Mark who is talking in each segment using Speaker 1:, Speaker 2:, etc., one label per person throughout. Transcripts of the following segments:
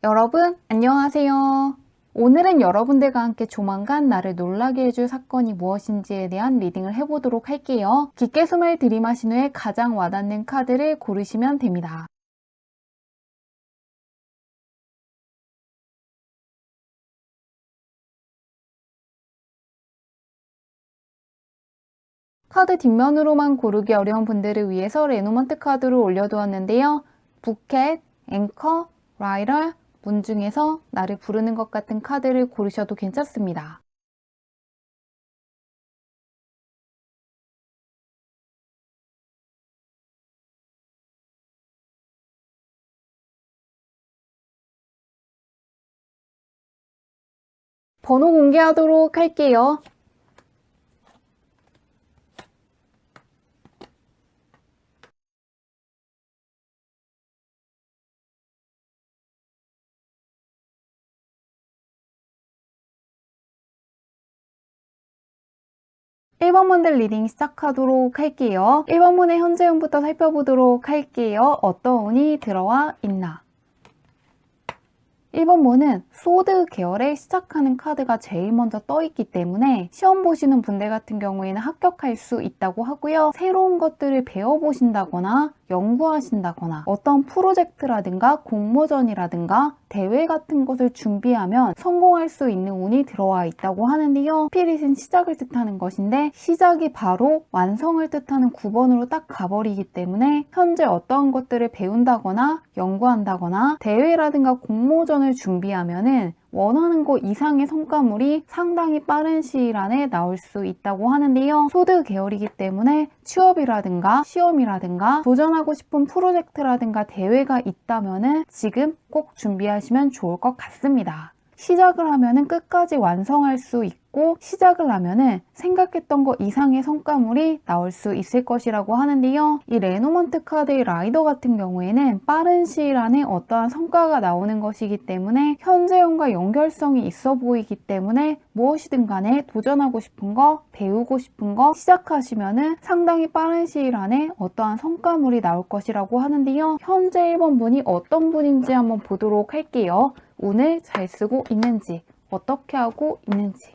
Speaker 1: 여러분, 안녕하세요. 오늘은 여러분들과 함께 조만간 나를 놀라게 해줄 사건이 무엇인지에 대한 리딩을 해보도록 할게요. 깊게 숨을 들이마신 후에 가장 와닿는 카드를 고르시면 됩니다. 카드 뒷면으로만 고르기 어려운 분들을 위해서 레노먼트 카드로 올려두었는데요. 부켓, 앵커, 라이럴, 문 중에서 나를 부르는 것 같은 카드를 고르셔도 괜찮습니다. 번호 공개하도록 할게요. 1번 분들 리딩 시작하도록 할게요. 1번 분의 현재 운부터 살펴보도록 할게요. 어떤 운이 들어와 있나? 1번 분은 소드 계열에 시작하는 카드가 제일 먼저 떠있기 때문에 시험 보시는 분들 같은 경우에는 합격할 수 있다고 하고요. 새로운 것들을 배워보신다거나 연구하신다거나 어떤 프로젝트라든가 공모전이라든가 대회 같은 것을 준비하면 성공할 수 있는 운이 들어와 있다고 하는데요. 스피릿은 시작을 뜻하는 것인데 시작이 바로 완성을 뜻하는 9번으로 딱 가버리기 때문에 현재 어떤 것들을 배운다거나 연구한다거나 대회라든가 공모전을 준비하면은 원하는 것 이상의 성과물이 상당히 빠른 시일 안에 나올 수 있다고 하는데요. 소드 계열이기 때문에 취업이라든가 시험이라든가 도전하고 싶은 프로젝트라든가 대회가 있다면은 지금 꼭 준비하시면 좋을 것 같습니다. 시작을 하면은 끝까지 완성할 수 있고 시작을 하면은 생각했던 것 이상의 성과물이 나올 수 있을 것이라고 하는데요. 이 레노먼트 카드의 라이더 같은 경우에는 빠른 시일 안에 어떠한 성과가 나오는 것이기 때문에 현재운과 연결성이 있어 보이기 때문에 무엇이든 간에 도전하고 싶은 거, 배우고 싶은 거 시작하시면은 상당히 빠른 시일 안에 어떠한 성과물이 나올 것이라고 하는데요. 현재 1번 분이 어떤 분인지 한번 보도록 할게요. 운을 잘 쓰고 있는지, 어떻게 하고 있는지.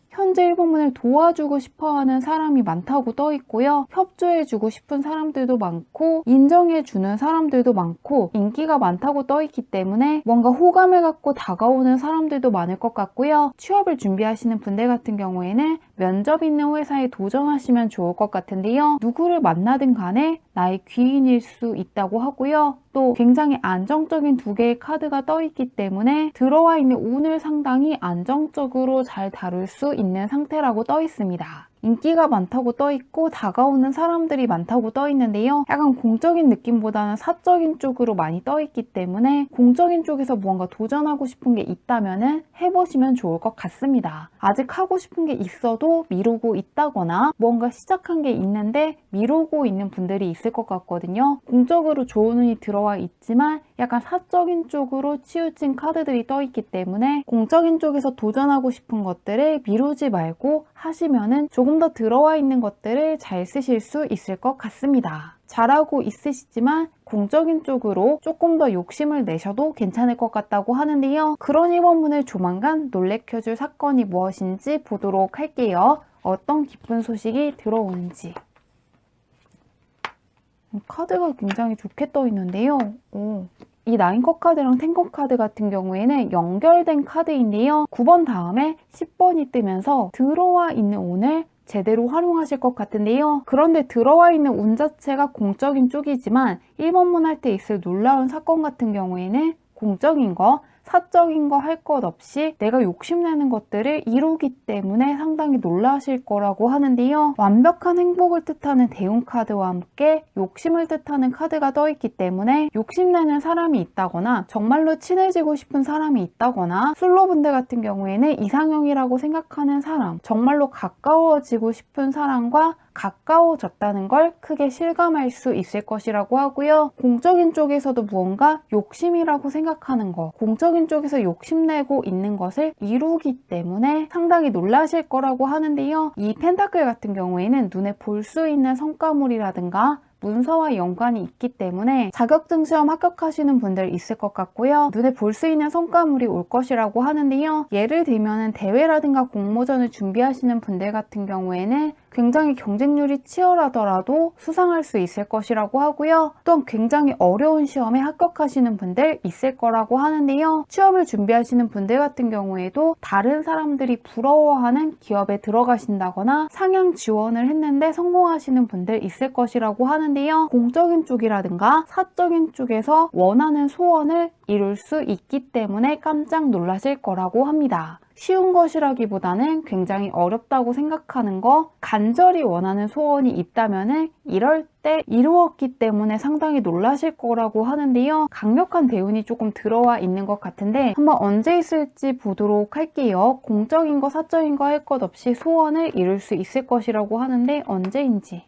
Speaker 1: 현재 1번문을 도와주고 싶어하는 사람이 많다고 떠 있고요. 협조해주고 싶은 사람들도 많고 인정해주는 사람들도 많고 인기가 많다고 떠 있기 때문에 뭔가 호감을 갖고 다가오는 사람들도 많을 것 같고요. 취업을 준비하시는 분들 같은 경우에는 면접 있는 회사에 도전하시면 좋을 것 같은데요. 누구를 만나든 간에 나의 귀인일 수 있다고 하고요. 또 굉장히 안정적인 두 개의 카드가 떠 있기 때문에 들어와 있는 운을 상당히 안정적으로 잘 다룰 수 있는 상태라고 떠 있습니다. 인기가 많다고 떠 있고 다가오는 사람들이 많다고 떠 있는데요. 약간 공적인 느낌보다는 사적인 쪽으로 많이 떠 있기 때문에 공적인 쪽에서 무언가 도전하고 싶은 게 있다면은 해보시면 좋을 것 같습니다. 아직 하고 싶은 게 있어도 미루고 있다거나 무언가 시작한 게 있는데 미루고 있는 분들이 있을 것 같거든요. 공적으로 좋은 운이 들어와 있지만 약간 사적인 쪽으로 치우친 카드들이 떠 있기 때문에 공적인 쪽에서 도전하고 싶은 것들을 미루지 말고 하시면은 조금 더 들어와 있는 것들을 잘 쓰실 수 있을 것 같습니다. 잘하고 있으시지만 공적인 쪽으로 조금 더 욕심을 내셔도 괜찮을 것 같다고 하는데요. 그런 1번분을 조만간 놀래켜줄 사건이 무엇인지 보도록 할게요. 어떤 기쁜 소식이 들어오는지. 카드가 굉장히 좋게 떠 있는데요. 이 9컵 카드랑 10컵 카드 같은 경우에는 연결된 카드인데요. 9번 다음에 10번이 뜨면서 들어와 있는 운을 제대로 활용하실 것 같은데요. 그런데 들어와 있는 운 자체가 공적인 쪽이지만 1번문 할 때 있을 놀라운 사건 같은 경우에는 공적인 거, 사적인 거 할 것 없이 내가 욕심내는 것들을 이루기 때문에 상당히 놀라실 거라고 하는데요. 완벽한 행복을 뜻하는 대운 카드와 함께 욕심을 뜻하는 카드가 떠 있기 때문에 욕심내는 사람이 있다거나 정말로 친해지고 싶은 사람이 있다거나 솔로분들 같은 경우에는 이상형이라고 생각하는 사람, 정말로 가까워지고 싶은 사람과 가까워졌다는 걸 크게 실감할 수 있을 것이라고 하고요. 공적인 쪽에서도 무언가 욕심이라고 생각하는 거, 공적인 쪽에서 욕심내고 있는 것을 이루기 때문에 상당히 놀라실 거라고 하는데요. 이 펜타클 같은 경우에는 눈에 볼 수 있는 성과물이라든가 문서와 연관이 있기 때문에 자격증 시험 합격하시는 분들 있을 것 같고요. 눈에 볼 수 있는 성과물이 올 것이라고 하는데요. 예를 들면 대회라든가 공모전을 준비하시는 분들 같은 경우에는 굉장히 경쟁률이 치열하더라도 수상할 수 있을 것이라고 하고요. 또한 굉장히 어려운 시험에 합격하시는 분들 있을 거라고 하는데요. 취업을 준비하시는 분들 같은 경우에도 다른 사람들이 부러워하는 기업에 들어가신다거나 상향 지원을 했는데 성공하시는 분들 있을 것이라고 하는데요. 공적인 쪽이라든가 사적인 쪽에서 원하는 소원을 이룰 수 있기 때문에 깜짝 놀라실 거라고 합니다. 쉬운 것이라기보다는 굉장히 어렵다고 생각하는 거, 간절히 원하는 소원이 있다면은 이럴 때 이루었기 때문에 상당히 놀라실 거라고 하는데요. 강력한 대운이 조금 들어와 있는 것 같은데 한번 언제 있을지 보도록 할게요. 공적인 거 사적인 거 할 것 없이 소원을 이룰 수 있을 것이라고 하는데 언제인지.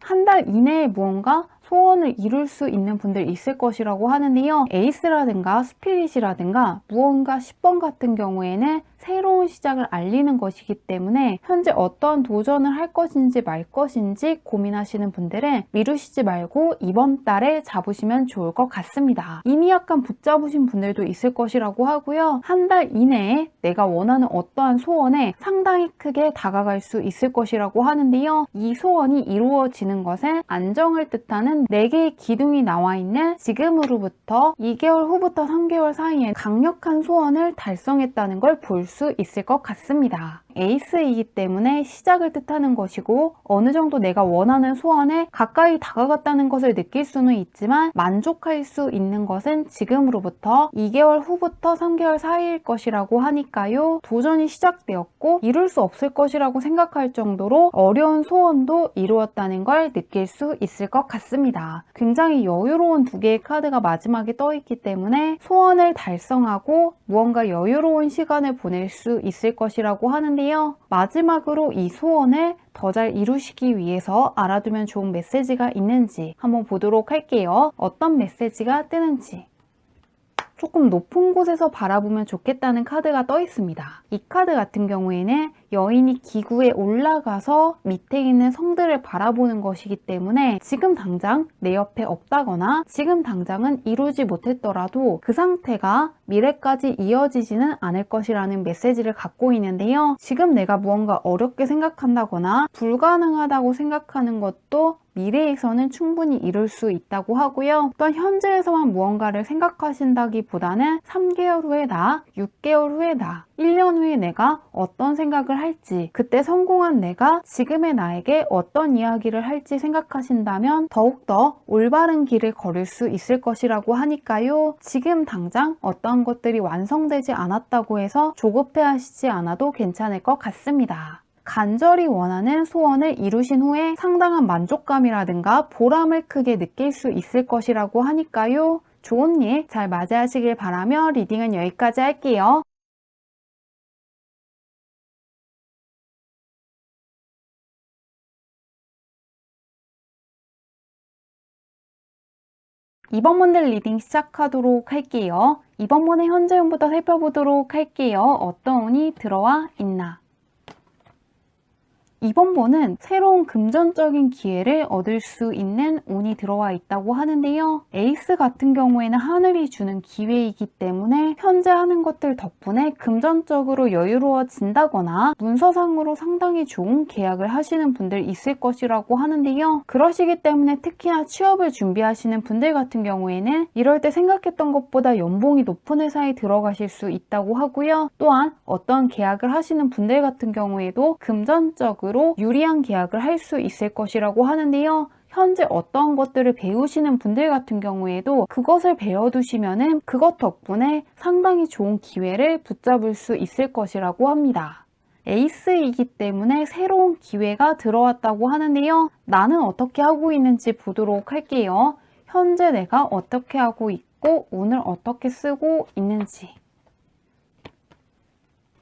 Speaker 1: 한 달 이내에 무언가 소원을 이룰 수 있는 분들 있을 것이라고 하는데요. 에이스라든가 스피릿이라든가 무언가 10번 같은 경우에는 새로운 시작을 알리는 것이기 때문에 현재 어떠한 도전을 할 것인지 말 것인지 고민하시는 분들은 미루시지 말고 이번 달에 잡으시면 좋을 것 같습니다. 이미 약간 붙잡으신 분들도 있을 것이라고 하고요. 한 달 이내에 내가 원하는 어떠한 소원에 상당히 크게 다가갈 수 있을 것이라고 하는데요. 이 소원이 이루어지는 것은 안정을 뜻하는 4개의 기둥이 나와 있는 지금으로부터 2개월 후부터 3개월 사이에 강력한 소원을 달성했다는 걸 볼 수 있을 것 같습니다. 에이스이기 때문에 시작을 뜻하는 것이고 어느 정도 내가 원하는 소원에 가까이 다가갔다는 것을 느낄 수는 있지만 만족할 수 있는 것은 지금으로부터 2개월 후부터 3개월 사이일 것이라고 하니까요. 도전이 시작되었고 이룰 수 없을 것이라고 생각할 정도로 어려운 소원도 이루었다는 걸 느낄 수 있을 것 같습니다. 굉장히 여유로운 2개의 카드가 마지막에 떠 있기 때문에 소원을 달성하고 무언가 여유로운 시간을 보낼 수 있을 것이라고 하는데 마지막으로 이 소원을 더 잘 이루시기 위해서 알아두면 좋은 메시지가 있는지 한번 보도록 할게요. 어떤 메시지가 뜨는지. 조금 높은 곳에서 바라보면 좋겠다는 카드가 떠 있습니다. 이 카드 같은 경우에는 여인이 기구에 올라가서 밑에 있는 성들을 바라보는 것이기 때문에 지금 당장 내 옆에 없다거나 지금 당장은 이루지 못했더라도 그 상태가 미래까지 이어지지는 않을 것이라는 메시지를 갖고 있는데요. 지금 내가 무언가 어렵게 생각한다거나 불가능하다고 생각하는 것도 미래에서는 충분히 이룰 수 있다고 하고요. 또한 현재에서만 무언가를 생각하신다기보다는 3개월 후에 나, 6개월 후에 나, 1년 후에 내가 어떤 생각을 할지, 그때 성공한 내가 지금의 나에게 어떤 이야기를 할지 생각하신다면 더욱더 올바른 길을 걸을 수 있을 것이라고 하니까요. 지금 당장 어떤 것들이 완성되지 않았다고 해서 조급해 하시지 않아도 괜찮을 것 같습니다. 간절히 원하는 소원을 이루신 후에 상당한 만족감이라든가 보람을 크게 느낄 수 있을 것이라고 하니까요. 좋은 일 잘 맞이하시길 바라며 리딩은 여기까지 할게요. 이번 문들 리딩 시작하도록 할게요. 이번 문의 현재 운부터 살펴보도록 할게요. 어떤 운이 들어와 있나. 이번 번은 새로운 금전적인 기회를 얻을 수 있는 운이 들어와 있다고 하는데요. 에이스 같은 경우에는 하늘이 주는 기회이기 때문에 현재 하는 것들 덕분에 금전적으로 여유로워진다거나 문서상으로 상당히 좋은 계약을 하시는 분들 있을 것이라고 하는데요. 그러시기 때문에 특히나 취업을 준비하시는 분들 같은 경우에는 이럴 때 생각했던 것보다 연봉이 높은 회사에 들어가실 수 있다고 하고요. 또한 어떤 계약을 하시는 분들 같은 경우에도 금전적으로 유리한 계약을 할 수 있을 것이라고 하는데요. 현재 어떤 것들을 배우시는 분들 같은 경우에도 그것을 배워두시면은 그것 덕분에 상당히 좋은 기회를 붙잡을 수 있을 것이라고 합니다. 에이스이기 때문에 새로운 기회가 들어왔다고 하는데요. 나는 어떻게 하고 있는지 보도록 할게요. 현재 내가 어떻게 하고 있고 운을 어떻게 쓰고 있는지.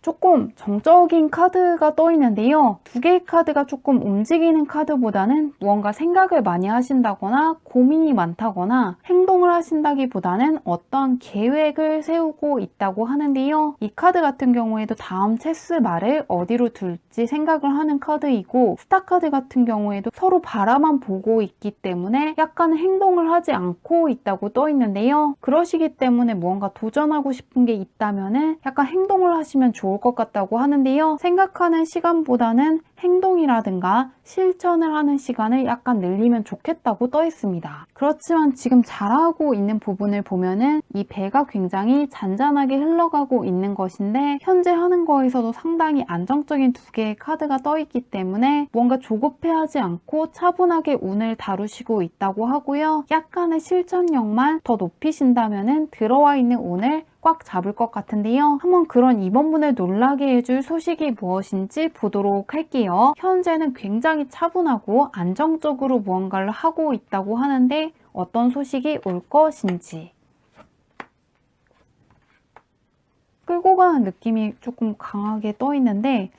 Speaker 1: 조금 정적인 카드가 떠 있는데요. 두 개의 카드가 조금 움직이는 카드보다는 무언가 생각을 많이 하신다거나 고민이 많다거나 행동을 하신다기보다는 어떠한 계획을 세우고 있다고 하는데요. 이 카드 같은 경우에도 다음 체스 말을 어디로 둘지 생각을 하는 카드이고, 스타 카드 같은 경우에도 서로 바라만 보고 있기 때문에 약간 행동을 하지 않고 있다고 떠 있는데요. 그러시기 때문에 무언가 도전하고 싶은 게 있다면은 약간 행동을 하시면 좋을 것 같다고 하는데요. 생각하는 시간보다는 행동이라든가 실천을 하는 시간을 약간 늘리면 좋겠다고 떠 있습니다. 그렇지만 지금 잘하고 있는 부분을 보면은 이 배가 굉장히 잔잔하게 흘러가고 있는 것인데, 현재 하는 거에서도 상당히 안정적인 두 개의 카드가 떠 있기 때문에 뭔가 조급해하지 않고 차분하게 운을 다루시고 있다고 하고요. 약간의 실천력만 더 높이신다면은 들어와 있는 운을 꽉 잡을 것 같은데요. 한번 그런 이번 분을 놀라게 해줄 소식이 무엇인지 보도록 할게요. 현재는 굉장히 차분하고 안정적으로 무언가를 하고 있다고 하는데 어떤 소식이 올 것인지. 끌고 가는 느낌이 조금 강하게 떠 있는데,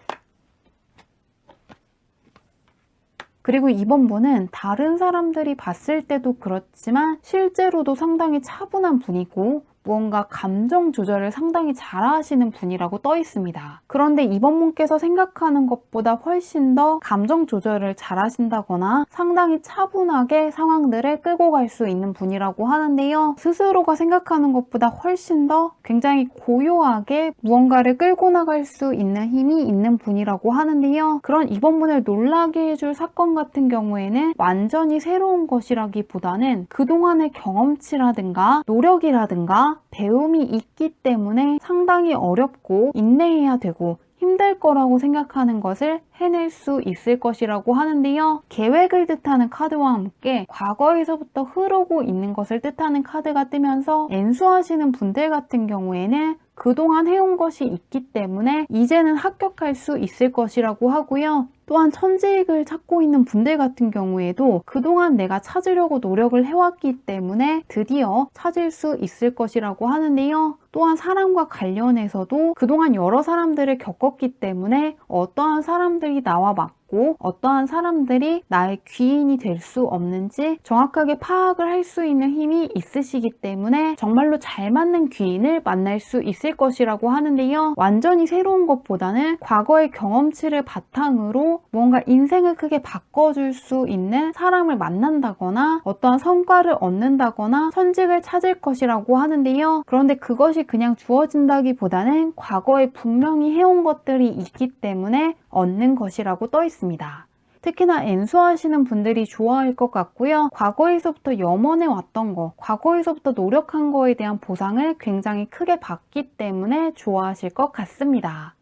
Speaker 1: 그리고 이번 분은 다른 사람들이 봤을 때도 그렇지만 실제로도 상당히 차분한 분이고 무언가 감정 조절을 상당히 잘하시는 분이라고 떠 있습니다. 그런데 이번 분께서 생각하는 것보다 훨씬 더 감정 조절을 잘하신다거나 상당히 차분하게 상황들을 끌고 갈 수 있는 분이라고 하는데요. 스스로가 생각하는 것보다 훨씬 더 굉장히 고요하게 무언가를 끌고 나갈 수 있는 힘이 있는 분이라고 하는데요. 그런 이번 분을 놀라게 해줄 사건 같은 경우에는 완전히 새로운 것이라기보다는 그동안의 경험치라든가 노력이라든가 배움이 있기 때문에 상당히 어렵고 인내해야 되고 힘들 거라고 생각하는 것을 해낼 수 있을 것이라고 하는데요. 계획을 뜻하는 카드와 함께 과거에서부터 흐르고 있는 것을 뜻하는 카드가 뜨면서 엔수하시는 분들 같은 경우에는 그동안 해온 것이 있기 때문에 이제는 합격할 수 있을 것이라고 하고요. 또한 천지익을 찾고 있는 분들 같은 경우에도 그동안 내가 찾으려고 노력을 해왔기 때문에 드디어 찾을 수 있을 것이라고 하는데요. 또한 사람과 관련해서도 그동안 여러 사람들을 겪었기 때문에 어떠한 사람들이 나와 맞고 어떠한 사람들이 나의 귀인이 될 수 없는지 정확하게 파악을 할 수 있는 힘이 있으시기 때문에 정말로 잘 맞는 귀인을 만날 수 있을 것이라고 하는데요. 완전히 새로운 것보다는 과거의 경험치를 바탕으로 뭔가 인생을 크게 바꿔줄 수 있는 사람을 만난다거나 어떠한 성과를 얻는다거나 선직을 찾을 것이라고 하는데요. 그런데 그것이 그냥 주어진다기보다는 과거에 분명히 해온 것들이 있기 때문에 얻는 것이라고 떠 있습니다. 특히나 엔수하시는 분들이 좋아할 것 같고요. 과거에서부터 염원해 왔던 거, 과거에서부터 노력한 거에 대한 보상을 굉장히 크게 받기 때문에 좋아하실 것 같습니다.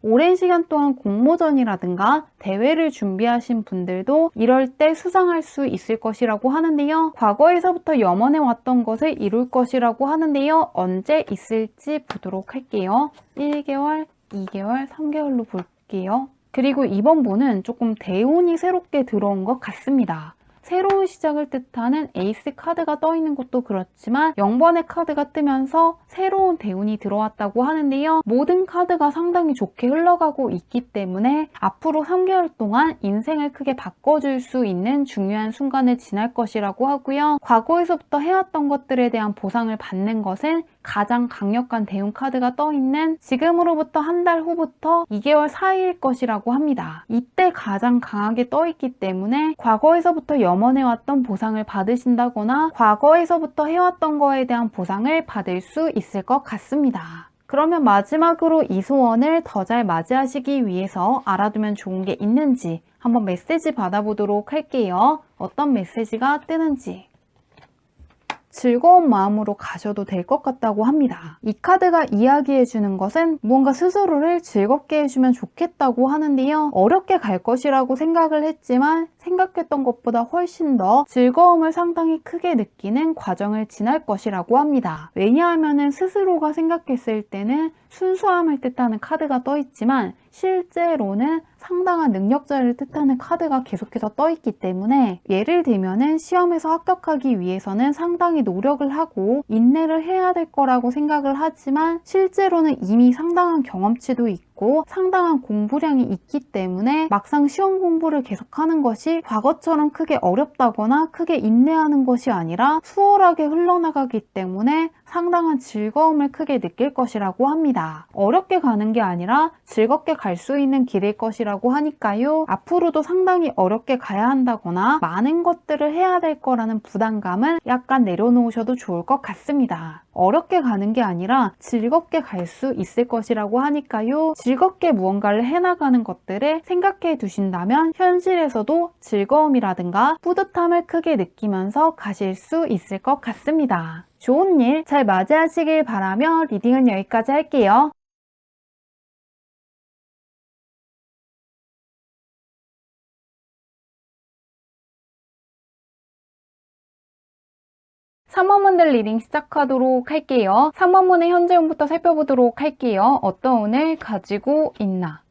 Speaker 1: 오랜 시간 동안 공모전이라든가 대회를 준비하신 분들도 이럴 때 수상할 수 있을 것이라고 하는데요. 과거에서부터 염원해 왔던 것을 이룰 것이라고 하는데요. 언제 있을지 보도록 할게요. 1개월, 2개월, 3개월로 볼게요. 그리고 이번 분은 조금 대운이 새롭게 들어온 것 같습니다. 새로운 시작을 뜻하는 에이스 카드가 떠 있는 것도 그렇지만 0번의 카드가 뜨면서 새로운 대운이 들어왔다고 하는데요. 모든 카드가 상당히 좋게 흘러가고 있기 때문에 앞으로 3개월 동안 인생을 크게 바꿔줄 수 있는 중요한 순간을 지날 것이라고 하고요. 과거에서부터 해왔던 것들에 대한 보상을 받는 것은 가장 강력한 대운 카드가 떠 있는 지금으로부터 한 달 후부터 2개월 사이일 것이라고 합니다. 이때 가장 강하게 떠 있기 때문에 과거에서부터 염원해왔던 보상을 받으신다거나 과거에서부터 해왔던 거에 대한 보상을 받을 수 있을 것 같습니다. 그러면 마지막으로 이 소원을 더 잘 맞이하시기 위해서 알아두면 좋은 게 있는지 한번 메시지 받아보도록 할게요. 어떤 메시지가 뜨는지. 즐거운 마음으로 가셔도 될 것 같다고 합니다. 이 카드가 이야기해주는 것은 무언가 스스로를 즐겁게 해주면 좋겠다고 하는데요. 어렵게 갈 것이라고 생각을 했지만 생각했던 것보다 훨씬 더 즐거움을 상당히 크게 느끼는 과정을 지날 것이라고 합니다. 왜냐하면 스스로가 생각했을 때는 순수함을 뜻하는 카드가 떠 있지만 실제로는 상당한 능력자를 뜻하는 카드가 계속해서 떠있기 때문에 예를 들면은 시험에서 합격하기 위해서는 상당히 노력을 하고 인내를 해야 될 거라고 생각을 하지만 실제로는 이미 상당한 경험치도 있고 상당한 공부량이 있기 때문에 막상 시험 공부를 계속하는 것이 과거처럼 크게 어렵다거나 크게 인내하는 것이 아니라 수월하게 흘러나가기 때문에 상당한 즐거움을 크게 느낄 것이라고 합니다. 어렵게 가는 게 아니라 즐겁게 갈 수 있는 길일 것이라고 하니까요. 앞으로도 상당히 어렵게 가야 한다거나 많은 것들을 해야 될 거라는 부담감은 약간 내려놓으셔도 좋을 것 같습니다. 어렵게 가는 게 아니라 즐겁게 갈 수 있을 것이라고 하니까요. 즐겁게 무언가를 해나가는 것들을 생각해 두신다면 현실에서도 즐거움이라든가 뿌듯함을 크게 느끼면서 가실 수 있을 것 같습니다. 좋은 일 잘 맞이하시길 바라며 리딩은 여기까지 할게요. (3번문들) 리딩 시작하도록 할게요. 3번문의 현재 운부터 살펴보도록 할게요. 어떤 운을 가지고 있나?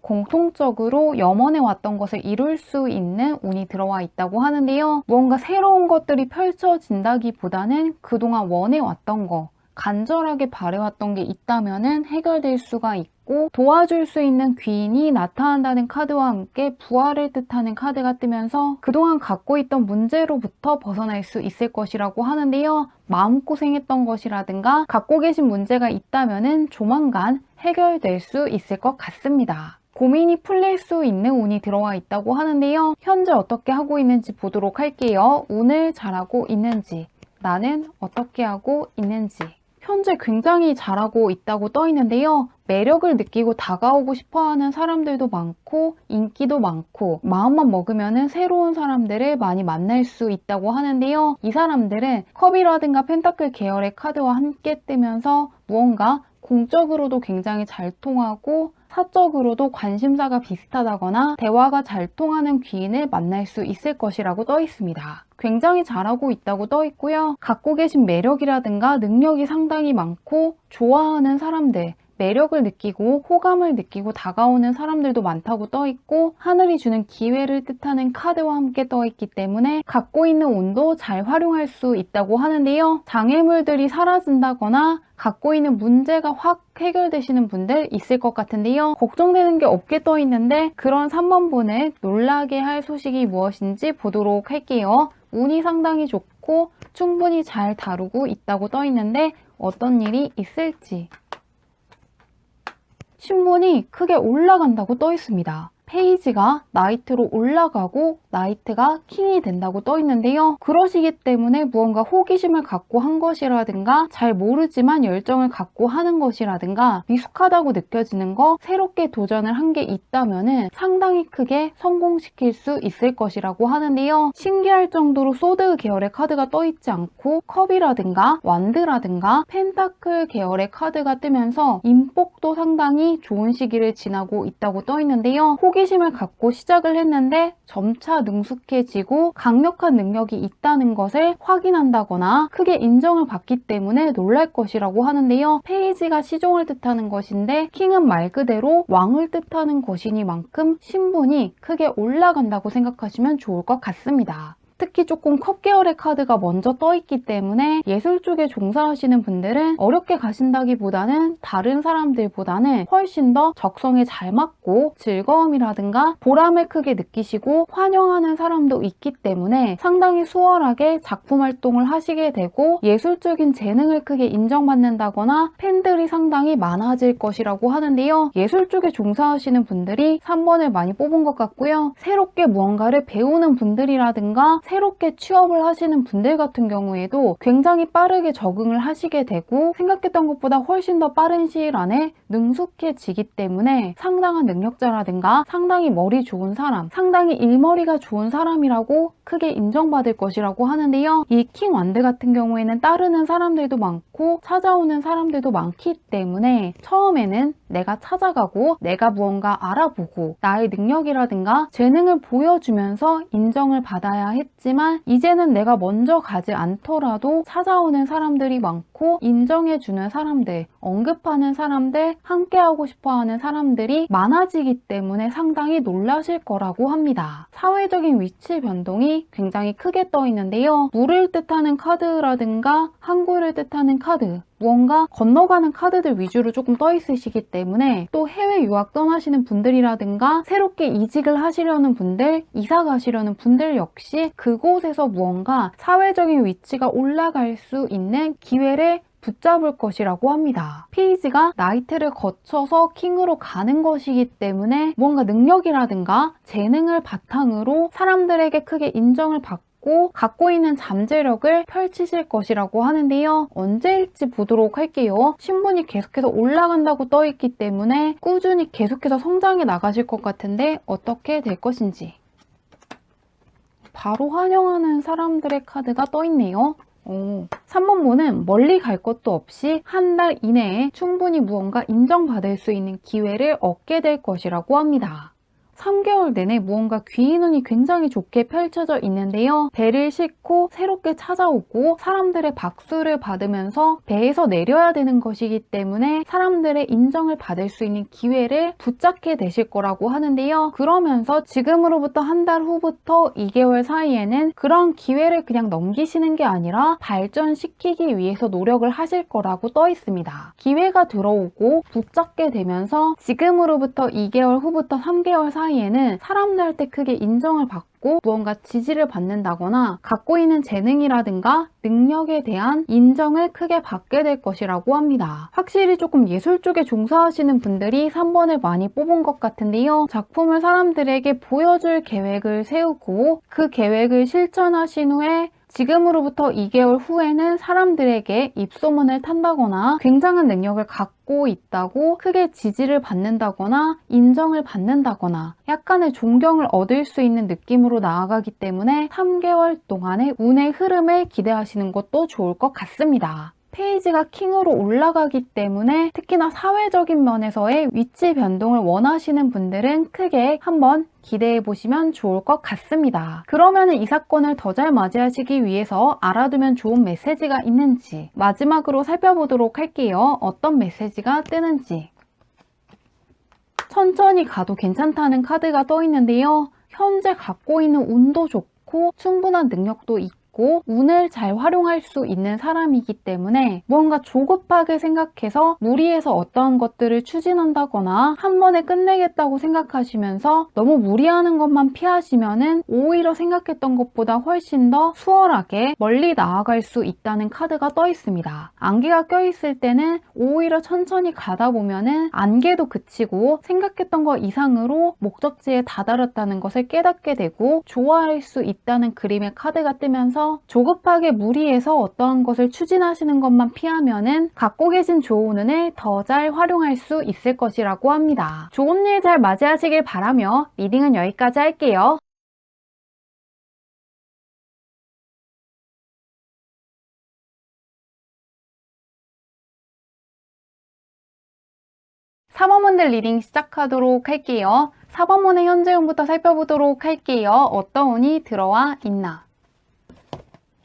Speaker 1: 공통적으로 염원해 왔던 것을 이룰 수 있는 운이 들어와 있다고 하는데요. 무언가 새로운 것들이 펼쳐진다기보다는 그동안 원해왔던 거, 간절하게 바래왔던 게 있다면 해결될 수가 있고 도와줄 수 있는 귀인이 나타난다는 카드와 함께 부활을 뜻하는 카드가 뜨면서 그동안 갖고 있던 문제로부터 벗어날 수 있을 것이라고 하는데요. 마음고생했던 것이라든가 갖고 계신 문제가 있다면 조만간 해결될 수 있을 것 같습니다. 고민이 풀릴 수 있는 운이 들어와 있다고 하는데요. 현재 어떻게 하고 있는지 보도록 할게요. 운을 잘하고 있는지, 나는 어떻게 하고 있는지. 현재 굉장히 잘하고 있다고 떠 있는데요. 매력을 느끼고 다가오고 싶어하는 사람들도 많고 인기도 많고 마음만 먹으면 새로운 사람들을 많이 만날 수 있다고 하는데요. 이 사람들은 컵이라든가 펜타클 계열의 카드와 함께 뜨면서 무언가 공적으로도 굉장히 잘 통하고 사적으로도 관심사가 비슷하다거나 대화가 잘 통하는 귀인을 만날 수 있을 것이라고 떠 있습니다. 굉장히 잘하고 있다고 떠 있고요. 갖고 계신 매력이라든가 능력이 상당히 많고 좋아하는 사람들, 매력을 느끼고 호감을 느끼고 다가오는 사람들도 많다고 떠 있고 하늘이 주는 기회를 뜻하는 카드와 함께 떠 있기 때문에 갖고 있는 운도 잘 활용할 수 있다고 하는데요. 장애물들이 사라진다거나 갖고 있는 문제가 확 해결되시는 분들 있을 것 같은데요. 걱정되는 게 없게 떠 있는데 그런 3번분을 놀라게 할 소식이 무엇인지 보도록 할게요. 운이 상당히 좋고 충분히 잘 다루고 있다고 떠 있는데 어떤 일이 있을지. 신분이 크게 올라간다고 떠 있습니다. 페이지가 나이트로 올라가고 나이트가 킹이 된다고 떠 있는데요. 그러시기 때문에 무언가 호기심을 갖고 한 것이라든가 잘 모르지만 열정을 갖고 하는 것이라든가 미숙하다고 느껴지는 거 새롭게 도전을 한 게 있다면 상당히 크게 성공시킬 수 있을 것이라고 하는데요. 신기할 정도로 소드 계열의 카드가 떠 있지 않고 컵이라든가 완드라든가 펜타클 계열의 카드가 뜨면서 인복도 상당히 좋은 시기를 지나고 있다고 떠 있는데요. 호기심을 갖고 시작을 했는데 점차 능숙해지고 강력한 능력이 있다는 것을 확인한다거나 크게 인정을 받기 때문에 놀랄 것이라고 하는데요. 페이지가 시종을 뜻하는 것인데 킹은 말 그대로 왕을 뜻하는 것이니만큼 신분이 크게 올라간다고 생각하시면 좋을 것 같습니다. 특히 조금 컵 계열의 카드가 먼저 떠 있기 때문에 예술 쪽에 종사하시는 분들은 어렵게 가신다기보다는 다른 사람들보다는 훨씬 더 적성에 잘 맞고 즐거움이라든가 보람을 크게 느끼시고 환영하는 사람도 있기 때문에 상당히 수월하게 작품 활동을 하시게 되고 예술적인 재능을 크게 인정받는다거나 팬들이 상당히 많아질 것이라고 하는데요. 예술 쪽에 종사하시는 분들이 3번을 많이 뽑은 것 같고요. 새롭게 무언가를 배우는 분들이라든가 새롭게 취업을 하시는 분들 같은 경우에도 굉장히 빠르게 적응을 하시게 되고 생각했던 것보다 훨씬 더 빠른 시일 안에 능숙해지기 때문에 상당한 능력자라든가 상당히 머리 좋은 사람, 상당히 일머리가 좋은 사람이라고 크게 인정받을 것이라고 하는데요. 이 킹 완드 같은 경우에는 따르는 사람들도 많고 찾아오는 사람들도 많기 때문에 처음에는 내가 찾아가고 내가 무언가 알아보고 나의 능력이라든가 재능을 보여주면서 인정을 받아야 했지만 이제는 내가 먼저 가지 않더라도 찾아오는 사람들이 많고 많고 인정해주는 사람들, 언급하는 사람들, 함께하고 싶어하는 사람들이 많아지기 때문에 상당히 놀라실 거라고 합니다. 사회적인 위치 변동이 굉장히 크게 떠 있는데요. 물을 뜻하는 카드라든가 항구를 뜻하는 카드, 무언가 건너가는 카드들 위주로 조금 떠 있으시기 때문에 또 해외 유학 떠나시는 분들이라든가 새롭게 이직을 하시려는 분들, 이사 가시려는 분들 역시 그곳에서 무언가 사회적인 위치가 올라갈 수 있는 기회를 붙잡을 것이라고 합니다. 페이지가 나이트를 거쳐서 킹으로 가는 것이기 때문에 뭔가 능력이라든가 재능을 바탕으로 사람들에게 크게 인정을 받고 갖고 있는 잠재력을 펼치실 것이라고 하는데요. 언제일지 보도록 할게요. 신분이 계속해서 올라간다고 떠 있기 때문에 꾸준히 계속해서 성장해 나가실 것 같은데 어떻게 될 것인지. 바로 환영하는 사람들의 카드가 떠 있네요. 3번모는 멀리 갈 것도 없이 한 달 이내에 충분히 무언가 인정받을 수 있는 기회를 얻게 될 것이라고 합니다. 3개월 내내 무언가 귀인운이 굉장히 좋게 펼쳐져 있는데요. 배를 싣고 새롭게 찾아오고 사람들의 박수를 받으면서 배에서 내려야 되는 것이기 때문에 사람들의 인정을 받을 수 있는 기회를 붙잡게 되실 거라고 하는데요. 그러면서 지금으로부터 한 달 후부터 2개월 사이에는 그런 기회를 그냥 넘기시는 게 아니라 발전시키기 위해서 노력을 하실 거라고 떠 있습니다. 기회가 들어오고 붙잡게 되면서 지금으로부터 2개월 후부터 3개월 사이에는 사람들한테 크게 인정을 받고 무언가 지지를 받는다거나 갖고 있는 재능이라든가 능력에 대한 인정을 크게 받게 될 것이라고 합니다. 확실히 조금 예술 쪽에 종사하시는 분들이 3번을 많이 뽑은 것 같은데요. 작품을 사람들에게 보여줄 계획을 세우고 그 계획을 실천하신 후에 지금으로부터 2개월 후에는 사람들에게 입소문을 탄다거나 굉장한 능력을 갖고 있다고 크게 지지를 받는다거나 인정을 받는다거나 약간의 존경을 얻을 수 있는 느낌으로 나아가기 때문에 3개월 동안의 운의 흐름을 기대하시는 것도 좋을 것 같습니다. 페이지가 킹으로 올라가기 때문에 특히나 사회적인 면에서의 위치 변동을 원하시는 분들은 크게 한번 기대해 보시면 좋을 것 같습니다. 그러면 이 사건을 더 잘 맞이하시기 위해서 알아두면 좋은 메시지가 있는지 마지막으로 살펴보도록 할게요. 어떤 메시지가 뜨는지. 천천히 가도 괜찮다는 카드가 떠 있는데요. 현재 갖고 있는 운도 좋고 충분한 능력도 있고 운을 잘 활용할 수 있는 사람이기 때문에 뭔가 조급하게 생각해서 무리해서 어떠한 것들을 추진한다거나 한 번에 끝내겠다고 생각하시면서 너무 무리하는 것만 피하시면은 오히려 생각했던 것보다 훨씬 더 수월하게 멀리 나아갈 수 있다는 카드가 떠 있습니다. 안개가 껴있을 때는 오히려 천천히 가다 보면은 안개도 그치고 생각했던 것 이상으로 목적지에 다다랐다는 것을 깨닫게 되고 좋아할 수 있다는 그림의 카드가 뜨면서 조급하게 무리해서 어떠한 것을 추진하시는 것만 피하면은 갖고 계신 좋은 운을 더 잘 활용할 수 있을 것이라고 합니다. 좋은 일 잘 맞이하시길 바라며 리딩은 여기까지 할게요. 사번문들 리딩 시작하도록 할게요. 4번문의 현재 운부터 살펴보도록 할게요. 어떤 운이 들어와 있나.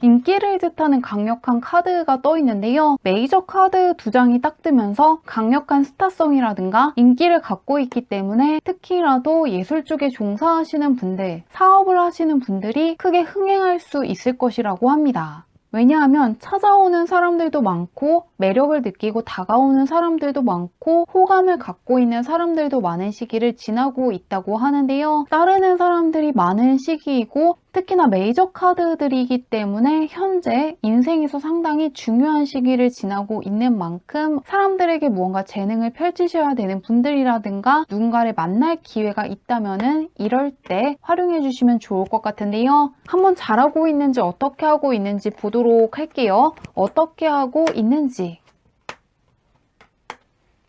Speaker 1: 인기를 뜻하는 강력한 카드가 떠 있는데요. 메이저 카드 2장이 딱 뜨면서 강력한 스타성이라든가 인기를 갖고 있기 때문에 특히라도 예술 쪽에 종사하시는 분들, 사업을 하시는 분들이 크게 흥행할 수 있을 것이라고 합니다. 왜냐하면 찾아오는 사람들도 많고 매력을 느끼고 다가오는 사람들도 많고 호감을 갖고 있는 사람들도 많은 시기를 지나고 있다고 하는데요. 따르는 사람들이 많은 시기이고 특히나 메이저 카드들이기 때문에 현재 인생에서 상당히 중요한 시기를 지나고 있는 만큼 사람들에게 무언가 재능을 펼치셔야 되는 분들이라든가 누군가를 만날 기회가 있다면은 이럴 때 활용해 주시면 좋을 것 같은데요. 한번 잘하고 있는지 어떻게 하고 있는지 보도록 할게요. 어떻게 하고 있는지.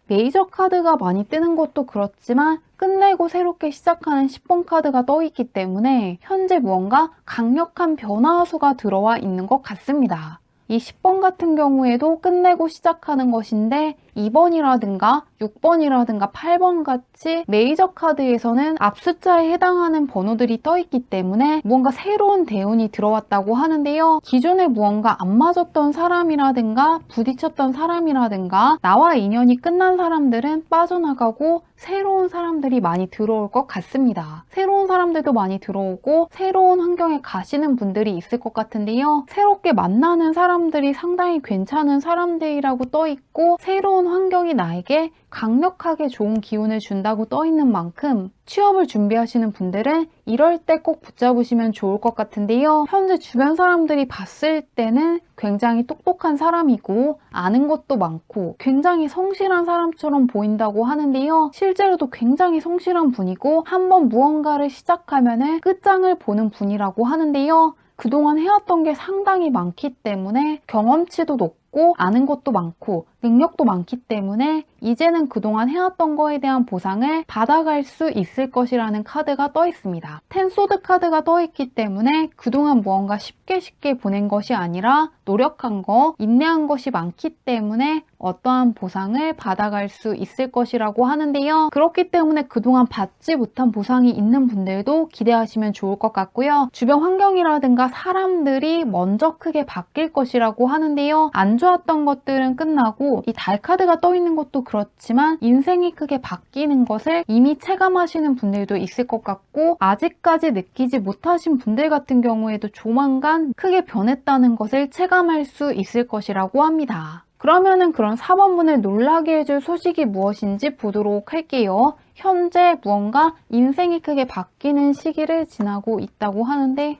Speaker 1: 메이저 카드가 많이 뜨는 것도 그렇지만 끝내고 새롭게 시작하는 10번 카드가 떠 있기 때문에 현재 무언가 강력한 변화수가 들어와 있는 것 같습니다. 이 10번 같은 경우에도 끝내고 시작하는 것인데 2번이라든가 6번이라든가 8번 같이 메이저 카드에서는 앞숫자에 해당하는 번호들이 떠있기 때문에 무언가 새로운 대운이 들어왔다고 하는데요. 기존에 무언가 안 맞았던 사람이라든가 부딪혔던 사람이라든가 나와 인연이 끝난 사람들은 빠져나가고 새로운 사람들이 많이 들어올 것 같습니다. 새로운 사람들도 많이 들어오고 새로운 환경에 가시는 분들이 있을 것 같은데요. 새롭게 만나는 사람들이 상당히 괜찮은 사람들이라고 떠있고 새로운 환경이 나에게 강력하게 좋은 기운을 준다고 떠있는 만큼 취업을 준비하시는 분들은 이럴 때 꼭 붙잡으시면 좋을 것 같은데요. 현재 주변 사람들이 봤을 때는 굉장히 똑똑한 사람이고 아는 것도 많고 굉장히 성실한 사람처럼 보인다고 하는데요. 실제로도 굉장히 성실한 분이고 한번 무언가를 시작하면 끝장을 보는 분이라고 하는데요. 그동안 해왔던 게 상당히 많기 때문에 경험치도 높고 아는 것도 많고 능력도 많기 때문에 이제는 그동안 해왔던 거에 대한 보상을 받아갈 수 있을 것이라는 카드가 떠 있습니다. 텐소드 카드가 떠 있기 때문에 그동안 무언가 쉽게 보낸 것이 아니라 노력한 거, 인내한 것이 많기 때문에 어떠한 보상을 받아갈 수 있을 것이라고 하는데요. 그렇기 때문에 그동안 받지 못한 보상이 있는 분들도 기대하시면 좋을 것 같고요. 주변 환경이라든가 사람들이 먼저 크게 바뀔 것이라고 하는데요. 안 좋았던 것들은 끝나고 이 달 카드가 떠 있는 것도 그렇지만 인생이 크게 바뀌는 것을 이미 체감하시는 분들도 있을 것 같고 아직까지 느끼지 못하신 분들 같은 경우에도 조만간 크게 변했다는 것을 체감할 수 있을 것이라고 합니다. 그러면은 그런 4번분을 놀라게 해줄 소식이 무엇인지 보도록 할게요. 현재 무언가 인생이 크게 바뀌는 시기를 지나고 있다고 하는데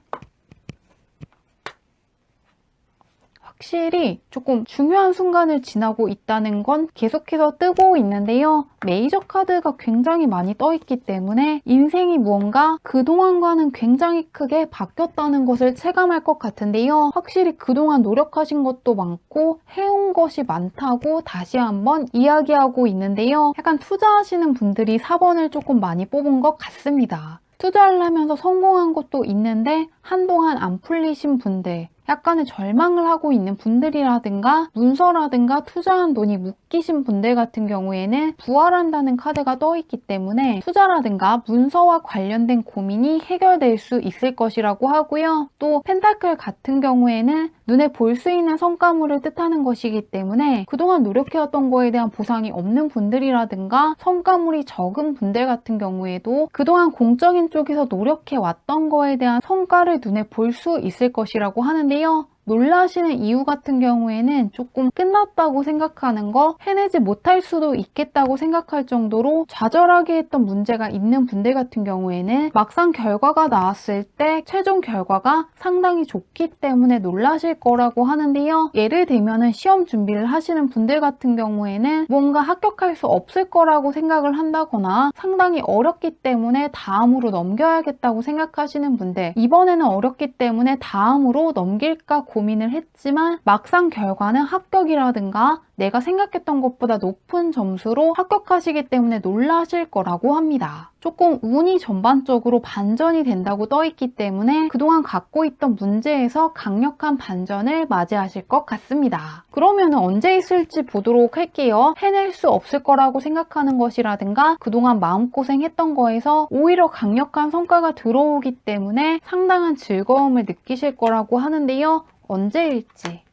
Speaker 1: 확실히 조금 중요한 순간을 지나고 있다는 건 계속해서 뜨고 있는데요. 메이저 카드가 굉장히 많이 떠 있기 때문에 인생이 무언가 그동안과는 굉장히 크게 바뀌었다는 것을 체감할 것 같은데요. 확실히 그동안 노력하신 것도 많고 해온 것이 많다고 다시 한번 이야기하고 있는데요. 약간 투자하시는 분들이 4번을 조금 많이 뽑은 것 같습니다. 투자를 하면서 성공한 것도 있는데 한동안 안 풀리신 분들, 약간의 절망을 하고 있는 분들이라든가 문서라든가 투자한 돈이 묶이신 분들 같은 경우에는 부활한다는 카드가 떠 있기 때문에 투자라든가 문서와 관련된 고민이 해결될 수 있을 것이라고 하고요. 또 펜타클 같은 경우에는 눈에 볼 수 있는 성과물을 뜻하는 것이기 때문에 그동안 노력해왔던 거에 대한 보상이 없는 분들이라든가 성과물이 적은 분들 같은 경우에도 그동안 공적인 쪽에서 노력해왔던 거에 대한 성과를 눈에 볼 수 있을 것이라고 하는데요. 놀라시는 이유 같은 경우에는 조금 끝났다고 생각하는 거, 해내지 못할 수도 있겠다고 생각할 정도로 좌절하게 했던 문제가 있는 분들 같은 경우에는 막상 결과가 나왔을 때 최종 결과가 상당히 좋기 때문에 놀라실 거라고 하는데요. 예를 들면 시험 준비를 하시는 분들 같은 경우에는 뭔가 합격할 수 없을 거라고 생각을 한다거나 상당히 어렵기 때문에 다음으로 넘겨야겠다고 생각하시는 분들, 이번에는 어렵기 때문에 다음으로 넘길까 고민을 했지만 막상 결과는 합격이라든가 내가 생각했던 것보다 높은 점수로 합격하시기 때문에 놀라실 거라고 합니다. 조금 운이 전반적으로 반전이 된다고 떠 있기 때문에 그동안 갖고 있던 문제에서 강력한 반전을 맞이하실 것 같습니다. 그러면 언제 있을지 보도록 할게요. 해낼 수 없을 거라고 생각하는 것이라든가 그동안 마음고생했던 거에서 오히려 강력한 성과가 들어오기 때문에 상당한 즐거움을 느끼실 거라고 하는데요. 언제일지.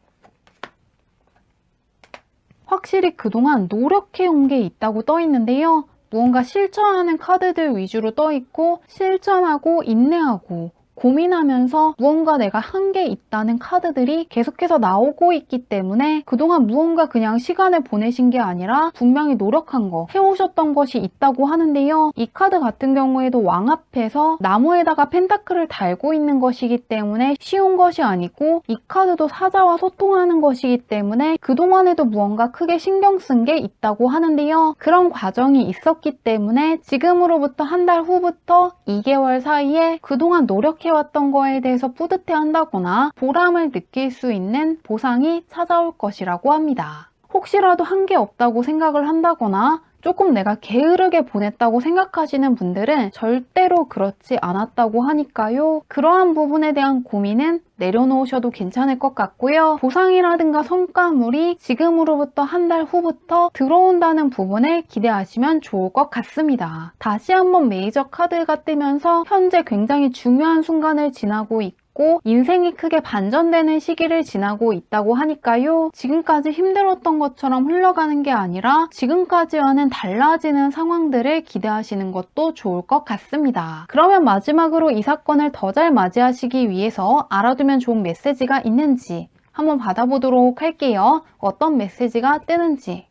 Speaker 1: 확실히 그동안 노력해온 게 있다고 떠 있는데요. 무언가 실천하는 카드들 위주로 떠 있고 실천하고 인내하고 고민하면서 무언가 내가 한 게 있다는 카드들이 계속해서 나오고 있기 때문에 그동안 무언가 그냥 시간을 보내신 게 아니라 분명히 노력한 거, 해오셨던 것이 있다고 하는데요. 이 카드 같은 경우에도 왕 앞에서 나무에다가 펜타클을 달고 있는 것이기 때문에 쉬운 것이 아니고 이 카드도 사자와 소통하는 것이기 때문에 그동안에도 무언가 크게 신경 쓴 게 있다고 하는데요. 그런 과정이 있었기 때문에 지금으로부터 한 달 후부터 2개월 사이에 그동안 노력해왔던 거에 대해서 뿌듯해한다거나 보람을 느낄 수 있는 보상이 찾아올 것이라고 합니다. 혹시라도 한 게 없다고 생각을 한다거나 조금 내가 게으르게 보냈다고 생각하시는 분들은 절대로 그렇지 않았다고 하니까요. 그러한 부분에 대한 고민은 내려놓으셔도 괜찮을 것 같고요. 보상이라든가 성과물이 지금으로부터 한 달 후부터 들어온다는 부분을 기대하시면 좋을 것 같습니다. 다시 한번 메이저 카드가 뜨면서 현재 굉장히 중요한 순간을 지나고 있고 인생이 크게 반전되는 시기를 지나고 있다고 하니까요. 지금까지 힘들었던 것처럼 흘러가는 게 아니라 지금까지와는 달라지는 상황들을 기대하시는 것도 좋을 것 같습니다. 그러면 마지막으로 이 사건을 더 잘 맞이하시기 위해서 알아두면 좋은 메시지가 있는지 한번 받아보도록 할게요. 어떤 메시지가 뜨는지.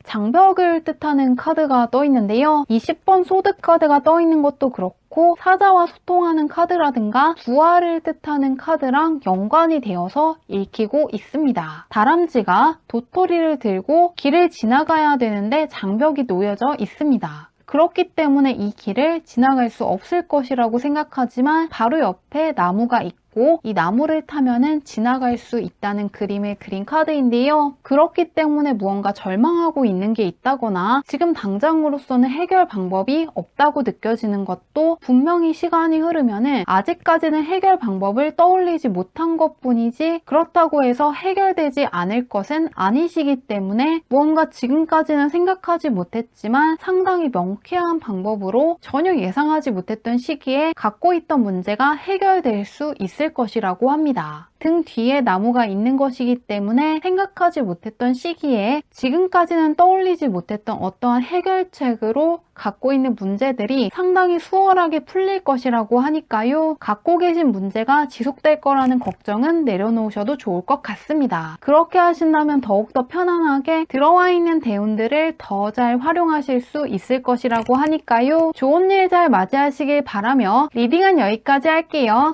Speaker 1: 장벽을 뜻하는 카드가 떠 있는데요. 20번 소드 카드가 떠 있는 것도 그렇고 사자와 소통하는 카드라든가 부활을 뜻하는 카드랑 연관이 되어서 읽히고 있습니다. 다람쥐가 도토리를 들고 길을 지나가야 되는데 장벽이 놓여져 있습니다. 그렇기 때문에 이 길을 지나갈 수 없을 것이라고 생각하지만 바로 옆에 나무가 있고 이 나무를 타면은 지나갈 수 있다는 그림을 그린 카드인데요. 그렇기 때문에 무언가 절망하고 있는 게 있다거나 지금 당장으로서는 해결 방법이 없다고 느껴지는 것도 분명히 시간이 흐르면은 아직까지는 해결 방법을 떠올리지 못한 것뿐이지 그렇다고 해서 해결되지 않을 것은 아니시기 때문에 무언가 지금까지는 생각하지 못했지만 상당히 명쾌한 방법으로 전혀 예상하지 못했던 시기에 갖고 있던 문제가 해결될 수 있을 것이라고 합니다. 등 뒤에 나무가 있는 것이기 때문에 생각하지 못했던 시기에 지금까지는 떠올리지 못했던 어떠한 해결책으로 갖고 있는 문제들이 상당히 수월하게 풀릴 것이라고 하니까요. 갖고 계신 문제가 지속될 거라는 걱정은 내려놓으셔도 좋을 것 같습니다. 그렇게 하신다면 더욱더 편안하게 들어와 있는 대운들을 더 잘 활용하실 수 있을 것이라고 하니까요. 좋은 일 잘 맞이하시길 바라며 리딩은 여기까지 할게요.